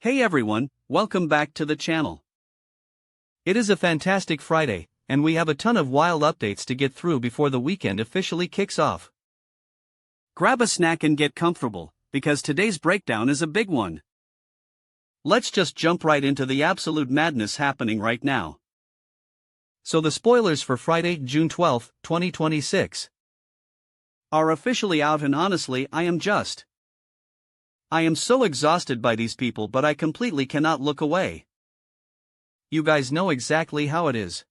Hey everyone, welcome back to the channel. It is a fantastic Friday, and we have a ton of wild updates to get through before the weekend officially kicks off. Grab a snack and get comfortable, because today's breakdown is a big one. Let's just jump right into the absolute madness happening right now. So the spoilers for Friday, June 12, 2026 are officially out, and honestly I am so exhausted by these people, but I completely cannot look away. You guys know exactly how it is.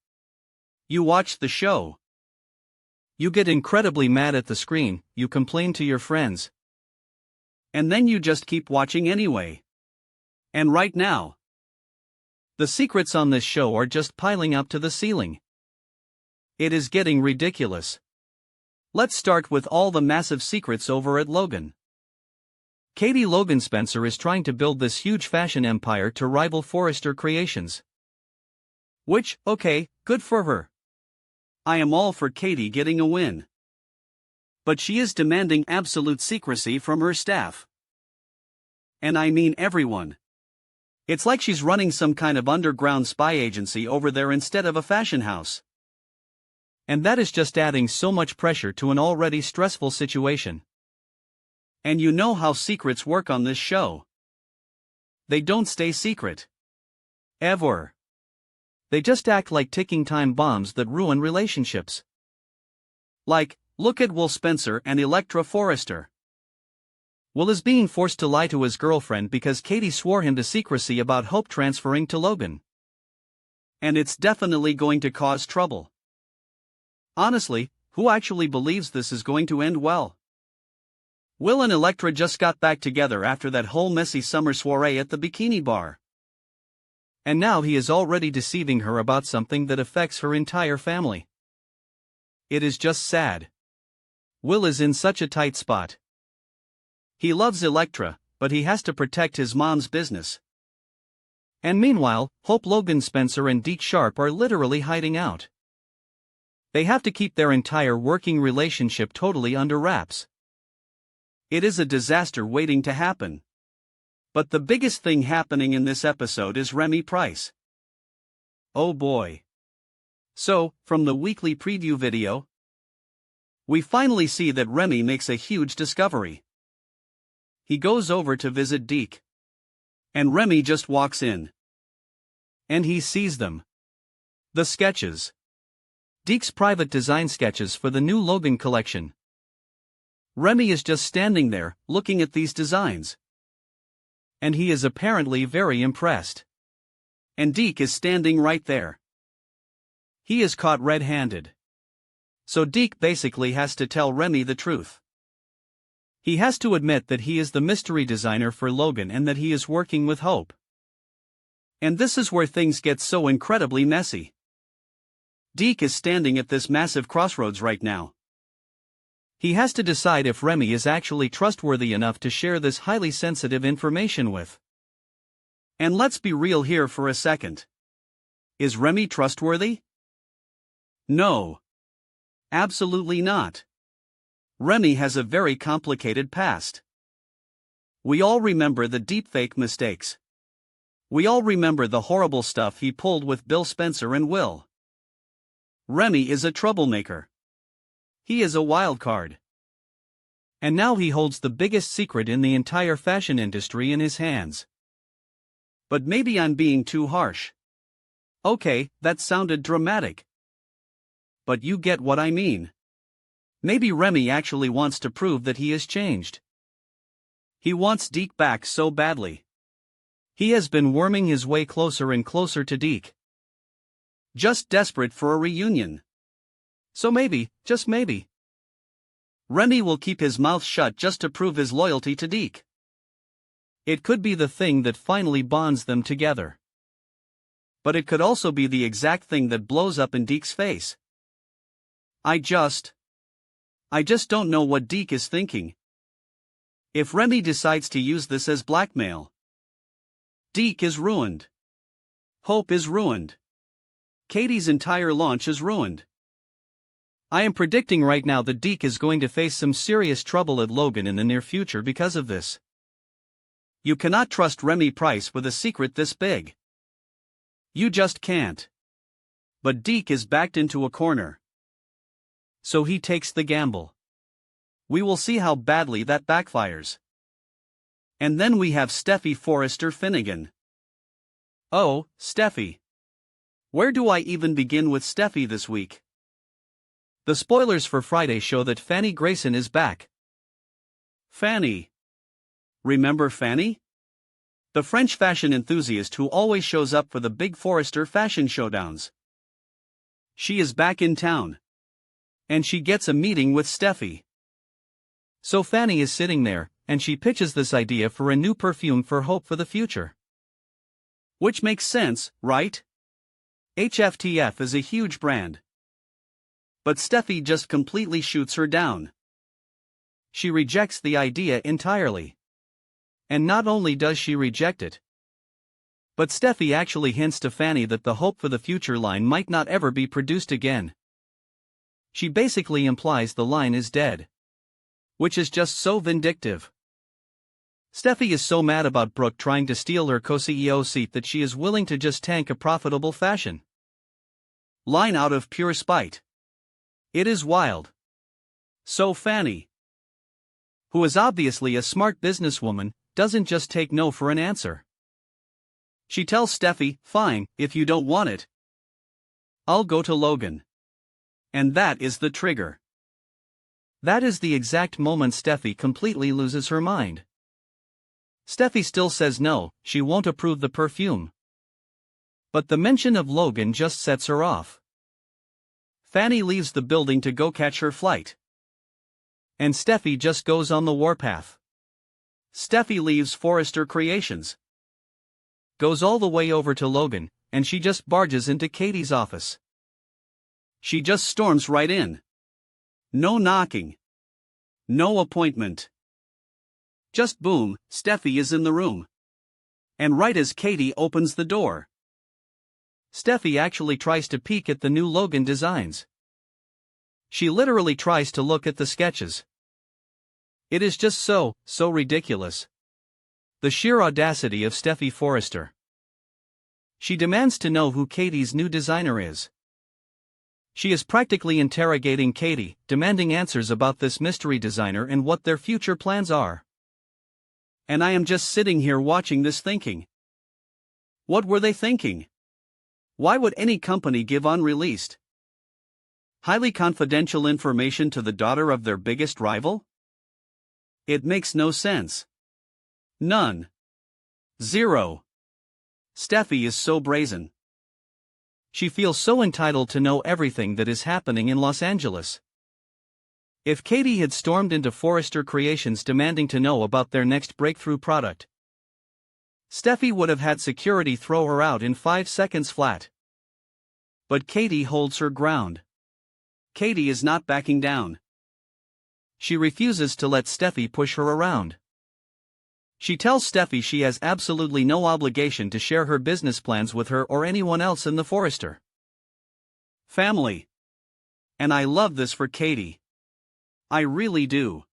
You watch the show. You get incredibly mad at the screen, you complain to your friends. And then you just keep watching anyway. And right now, the secrets on this show are just piling up to the ceiling. It is getting ridiculous. Let's start with all the massive secrets over at Logan. Katie Logan Spencer is trying to build this huge fashion empire to rival Forrester Creations. Which, okay, good for her. I am all for Katie getting a win. But she is demanding absolute secrecy from her staff. And I mean everyone. It's like she's running some kind of underground spy agency over there instead of a fashion house. And that is just adding so much pressure to an already stressful situation. And you know how secrets work on this show. They don't stay secret. Ever. They just act like ticking time bombs that ruin relationships. Like, look at Will Spencer and Electra Forrester. Will is being forced to lie to his girlfriend because Katie swore him to secrecy about Hope transferring to Logan. And it's definitely going to cause trouble. Honestly, who actually believes this is going to end well? Will and Electra just got back together after that whole messy summer soiree at the bikini bar. And now he is already deceiving her about something that affects her entire family. It is just sad. Will is in such a tight spot. He loves Electra, but he has to protect his mom's business. And meanwhile, Hope Logan Spencer and Deke Sharp are literally hiding out. They have to keep their entire working relationship totally under wraps. It is a disaster waiting to happen. But the biggest thing happening in this episode is Remy Price. Oh boy. So, from the weekly preview video, we finally see that Remy makes a huge discovery. He goes over to visit Deke. And Remy just walks in. And he sees them. The sketches. Deke's private design sketches for the new Logan collection. Remy is just standing there, looking at these designs. And he is apparently very impressed. And Deke is standing right there. He is caught red-handed. So Deke basically has to tell Remy the truth. He has to admit that he is the mystery designer for Logan and that he is working with Hope. And this is where things get so incredibly messy. Deke is standing at this massive crossroads right now. He has to decide if Remy is actually trustworthy enough to share this highly sensitive information with. And let's be real here for a second. Is Remy trustworthy? No. Absolutely not. Remy has a very complicated past. We all remember the deepfake mistakes. We all remember the horrible stuff he pulled with Bill Spencer and Will. Remy is a troublemaker. He is a wild card. And now he holds the biggest secret in the entire fashion industry in his hands. But maybe I'm being too harsh. Okay, that sounded dramatic. But you get what I mean. Maybe Remy actually wants to prove that he has changed. He wants Deke back so badly. He has been worming his way closer and closer to Deke. Just desperate for a reunion. So maybe, just maybe, Remy will keep his mouth shut just to prove his loyalty to Deke. It could be the thing that finally bonds them together. But it could also be the exact thing that blows up in Deke's face. I just don't know what Deke is thinking. If Remy decides to use this as blackmail, Deke is ruined. Hope is ruined. Katie's entire launch is ruined. I am predicting right now that Deke is going to face some serious trouble at Logan in the near future because of this. You cannot trust Remy Price with a secret this big. You just can't. But Deke is backed into a corner. So he takes the gamble. We will see how badly that backfires. And then we have Steffy Forrester Finnegan. Oh, Steffy. Where do I even begin with Steffy this week? The spoilers for Friday show that Fanny Grayson is back. Fanny. Remember Fanny? The French fashion enthusiast who always shows up for the big Forrester fashion showdowns. She is back in town. And she gets a meeting with Steffy. So Fanny is sitting there, and she pitches this idea for a new perfume for hope for the future. Which makes sense, right? HFTF is a huge brand. But Steffy just completely shoots her down. She rejects the idea entirely. And not only does she reject it, but Steffy actually hints to Fanny that the Hope for the Future line might not ever be produced again. She basically implies the line is dead. Which is just so vindictive. Steffy is so mad about Brooke trying to steal her co-CEO seat that she is willing to just tank a profitable fashion line out of pure spite. It is wild. So Fanny, who is obviously a smart businesswoman, doesn't just take no for an answer. She tells Steffy, fine, if you don't want it, I'll go to Logan. And that is the trigger. That is the exact moment Steffy completely loses her mind. Steffy still says no, she won't approve the perfume. But the mention of Logan just sets her off. Fanny leaves the building to go catch her flight. And Steffy just goes on the warpath. Steffy leaves Forrester Creations, goes all the way over to Logan, and she just barges into Katie's office. She just storms right in. No knocking. No appointment. Just boom, Steffy is in the room. And right as Katie opens the door, Steffy actually tries to peek at the new Logan designs. She literally tries to look at the sketches. It is just so ridiculous. The sheer audacity of Steffy Forrester. She demands to know who Katie's new designer is. She is practically interrogating Katie, demanding answers about this mystery designer and what their future plans are. And I am just sitting here watching this thinking. What were they thinking? Why would any company give unreleased, highly confidential information to the daughter of their biggest rival? It makes no sense. None. Zero. Steffy is so brazen. She feels so entitled to know everything that is happening in Los Angeles. If Katie had stormed into Forrester Creations demanding to know about their next breakthrough product, Steffy would have had security throw her out in 5 seconds flat. But Katie holds her ground. Katie is not backing down. She refuses to let Steffy push her around. She tells Steffy she has absolutely no obligation to share her business plans with her or anyone else in the Forrester family. And I love this for Katie. I really do.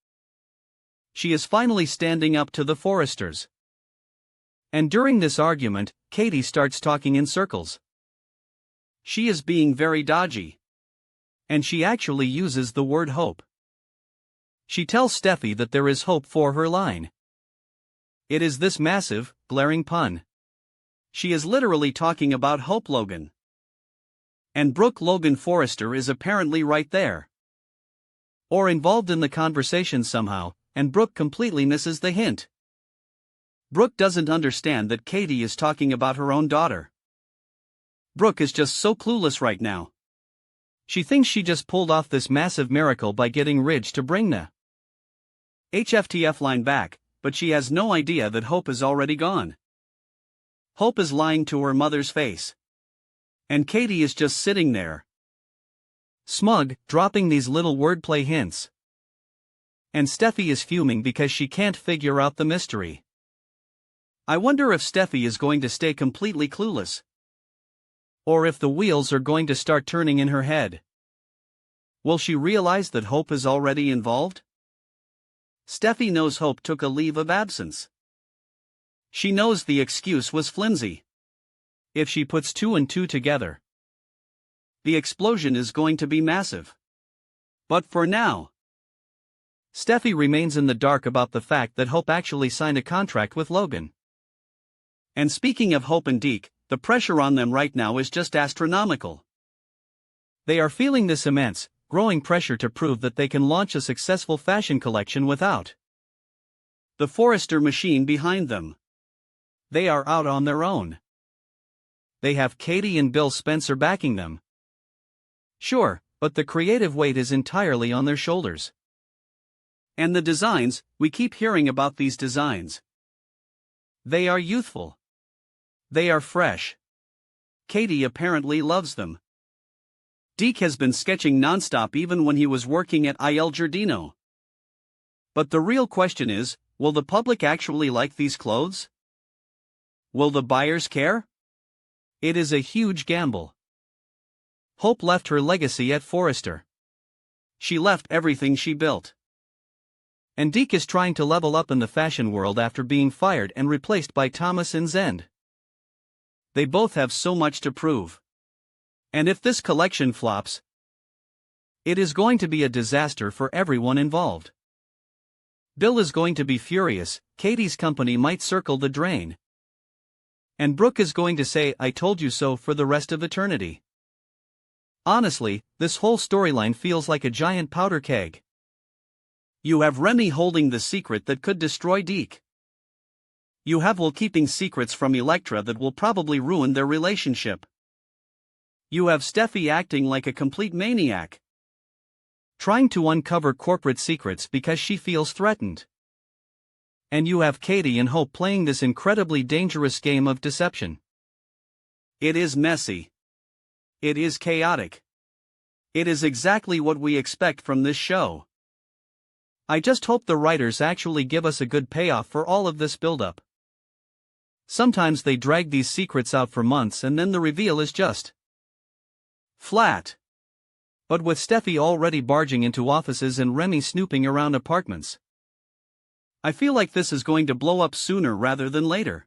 She is finally standing up to the Forresters. And during this argument, Katie starts talking in circles. She is being very dodgy. And she actually uses the word hope. She tells Steffy that there is hope for her line. It is this massive, glaring pun. She is literally talking about Hope Logan. And Brooke Logan Forrester is apparently right there. Or involved in the conversation somehow, and Brooke completely misses the hint. Brooke doesn't understand that Katie is talking about her own daughter. Brooke is just so clueless right now. She thinks she just pulled off this massive miracle by getting Ridge to bring the HFTF line back, but she has no idea that Hope is already gone. Hope is lying to her mother's face. And Katie is just sitting there, smug, dropping these little wordplay hints. And Steffy is fuming because she can't figure out the mystery. I wonder if Steffy is going to stay completely clueless. Or if the wheels are going to start turning in her head. Will she realize that Hope is already involved? Steffy knows Hope took a leave of absence. She knows the excuse was flimsy. If she puts 2 and 2 together, the explosion is going to be massive. But for now, Steffy remains in the dark about the fact that Hope actually signed a contract with Logan. And speaking of Hope and Deke, the pressure on them right now is just astronomical. They are feeling this immense, growing pressure to prove that they can launch a successful fashion collection without the Forrester machine behind them. They are out on their own. They have Katie and Bill Spencer backing them. Sure, but the creative weight is entirely on their shoulders. And the designs, we keep hearing about these designs. They are youthful. They are fresh. Katie apparently loves them. Deke has been sketching nonstop even when he was working at Il Giardino. But the real question is, will the public actually like these clothes? Will the buyers care? It is a huge gamble. Hope left her legacy at Forrester. She left everything she built. And Deke is trying to level up in the fashion world after being fired and replaced by Thomas and Zend. They both have so much to prove. And if this collection flops, it is going to be a disaster for everyone involved. Bill is going to be furious, Katie's company might circle the drain. And Brooke is going to say "I told you so" for the rest of eternity. Honestly, this whole storyline feels like a giant powder keg. You have Remy holding the secret that could destroy Deke. You have Will keeping secrets from Elektra that will probably ruin their relationship. You have Steffy acting like a complete maniac, trying to uncover corporate secrets because she feels threatened. And you have Katie and Hope playing this incredibly dangerous game of deception. It is messy. It is chaotic. It is exactly what we expect from this show. I just hope the writers actually give us a good payoff for all of this buildup. Sometimes they drag these secrets out for months and then the reveal is just flat. But with Steffy already barging into offices and Remy snooping around apartments, I feel like this is going to blow up sooner rather than later.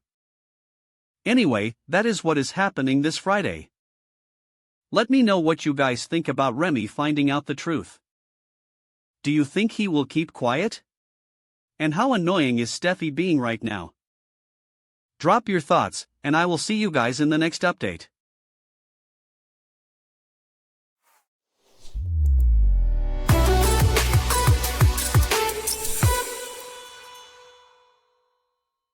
Anyway, that is what is happening this Friday. Let me know what you guys think about Remy finding out the truth. Do you think he will keep quiet? And how annoying is Steffy being right now? Drop your thoughts, and I will see you guys in the next update.